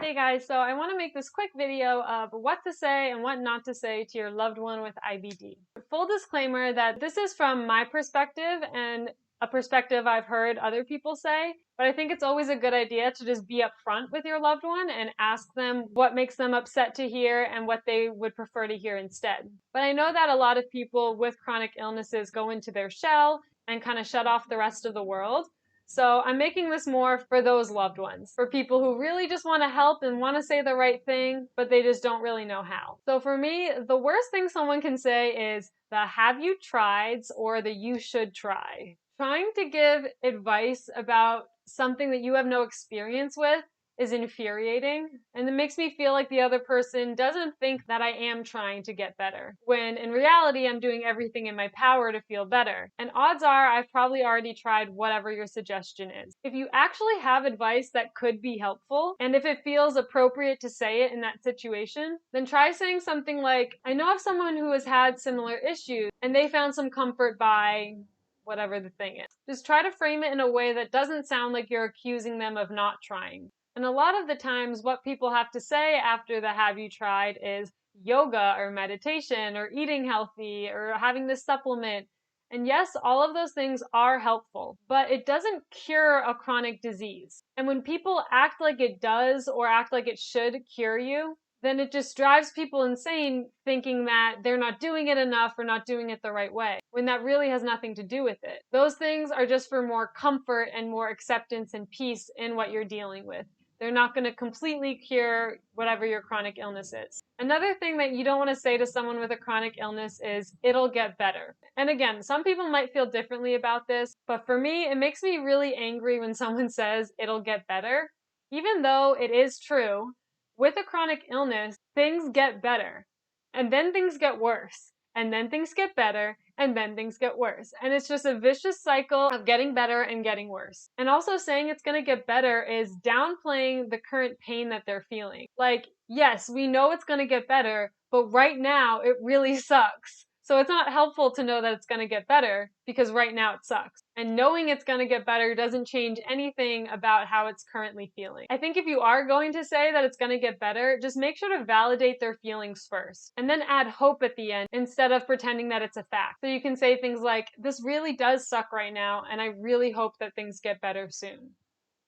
Hey guys, so I want to make this quick video of what to say and what not to say to your loved one with IBD. Full disclaimer that this is from my perspective and a perspective I've heard other people say, but I think it's always a good idea to just be upfront with your loved one and ask them what makes them upset to hear and what they would prefer to hear instead. But I know that a lot of people with chronic illnesses go into their shell and kind of shut off the rest of the world. So I'm making this more for those loved ones, for people who really just want to help and want to say the right thing, but they just don't really know how. So for me, the worst thing someone can say is the "have you trieds" or the "you should try." Trying to give advice about something that you have no experience with is infuriating, and it makes me feel like the other person doesn't think that I am trying to get better, when in reality I'm doing everything in my power to feel better. And odds are I've probably already tried whatever your suggestion is. If you actually have advice that could be helpful, and if it feels appropriate to say it in that situation, then try saying something like, "I know of someone who has had similar issues, and they found some comfort by whatever the thing is." Just try to frame it in a way that doesn't sound like you're accusing them of not trying. And a lot of the times what people have to say after the "have you tried" is yoga or meditation or eating healthy or having this supplement. And yes, all of those things are helpful, but it doesn't cure a chronic disease. And when people act like it does or act like it should cure you, then it just drives people insane thinking that they're not doing it enough or not doing it the right way, when that really has nothing to do with it. Those things are just for more comfort and more acceptance and peace in what you're dealing with. They're not going to completely cure whatever your chronic illness is. Another thing that you don't want to say to someone with a chronic illness is, "it'll get better." And again, some people might feel differently about this, but for me, it makes me really angry when someone says "it'll get better." Even though it is true, with a chronic illness, things get better, and then things get worse, and then things get better, and then things get worse. And it's just a vicious cycle of getting better and getting worse. And also saying it's going to get better is downplaying the current pain that they're feeling. Like, yes, we know it's going to get better, but right now it really sucks. So it's not helpful to know that it's going to get better because right now it sucks. And knowing it's going to get better doesn't change anything about how it's currently feeling. I think if you are going to say that it's going to get better, just make sure to validate their feelings first and then add hope at the end instead of pretending that it's a fact. So you can say things like, "this really does suck right now, and I really hope that things get better soon."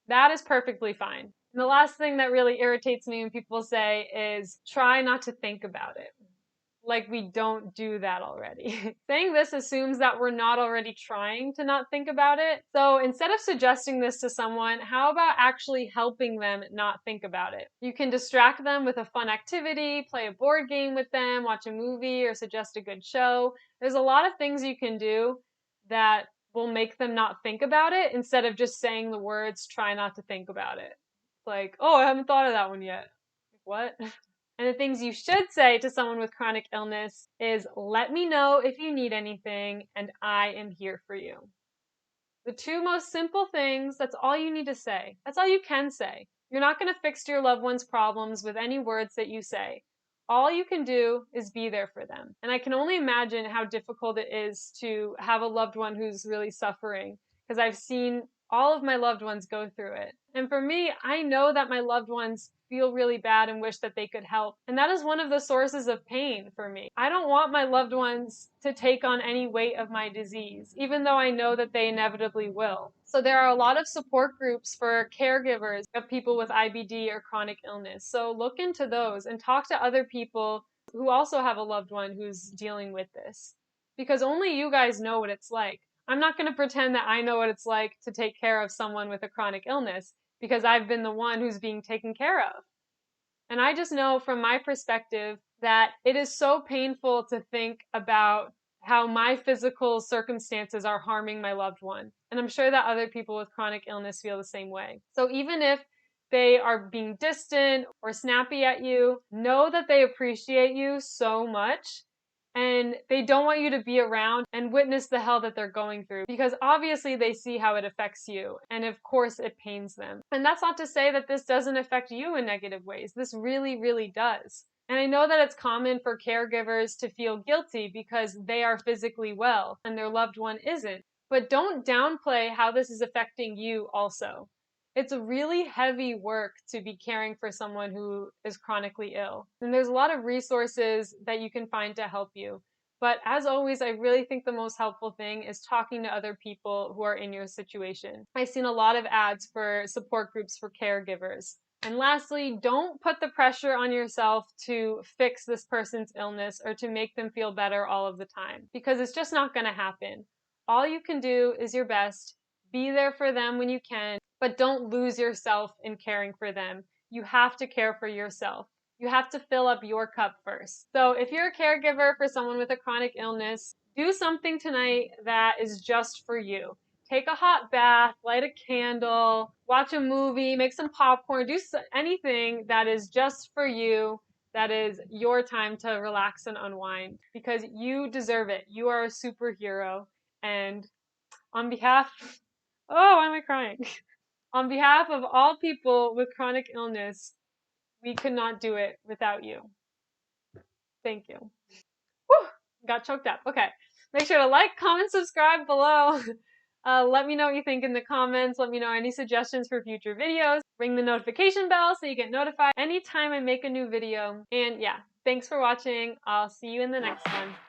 That is perfectly fine. And the last thing that really irritates me when people say is, "try not to think about it." Like we don't do that already. Saying this assumes that we're not already trying to not think about it. So instead of suggesting this to someone, how about actually helping them not think about it? You can distract them with a fun activity, play a board game with them, watch a movie, or suggest a good show. There's a lot of things you can do that will make them not think about it instead of just saying the words "try not to think about it." It's like, "oh, I haven't thought of that one yet." What? And the things you should say to someone with chronic illness is, "let me know if you need anything, and I am here for you." The two most simple things, that's all you need to say. That's all you can say. You're not going to fix your loved one's problems with any words that you say. All you can do is be there for them. And I can only imagine how difficult it is to have a loved one who's really suffering, because I've seen all of my loved ones go through it. And for me, I know that my loved ones feel really bad and wish that they could help. And that is one of the sources of pain for me. I don't want my loved ones to take on any weight of my disease, even though I know that they inevitably will. So there are a lot of support groups for caregivers of people with IBD or chronic illness. So look into those and talk to other people who also have a loved one who's dealing with this. Because only you guys know what it's like. I'm not going to pretend that I know what it's like to take care of someone with a chronic illness, because I've been the one who's being taken care of. And I just know from my perspective that it is so painful to think about how my physical circumstances are harming my loved one. And I'm sure that other people with chronic illness feel the same way. So even if they are being distant or snappy at you, know that they appreciate you so much and they don't want you to be around and witness the hell that they're going through, because obviously they see how it affects you, and of course it pains them. And that's not to say that this doesn't affect you in negative ways. This really, really does. And I know that it's common for caregivers to feel guilty because they are physically well and their loved one isn't. But don't downplay how this is affecting you also. It's a really heavy work to be caring for someone who is chronically ill. And there's a lot of resources that you can find to help you. But as always, I really think the most helpful thing is talking to other people who are in your situation. I've seen a lot of ads for support groups for caregivers. And lastly, don't put the pressure on yourself to fix this person's illness or to make them feel better all of the time, because it's just not going to happen. All you can do is your best. Be there for them when you can, but don't lose yourself in caring for them. You have to care for yourself. You have to fill up your cup first. So if you're a caregiver for someone with a chronic illness, do something tonight that is just for you. Take a hot bath, light a candle, watch a movie, make some popcorn, do anything that is just for you, that is your time to relax and unwind, because you deserve it. You are a superhero. And on behalf, oh, why am I crying? On behalf of all people with chronic illness, we could not do it without you. Thank you. Whew, got choked up. Okay. Make sure to like, comment, subscribe below. Let me know what you think in the comments. Let me know any suggestions for future videos. Ring the notification bell so you get notified anytime I make a new video. And yeah, thanks for watching. I'll see you in the next one.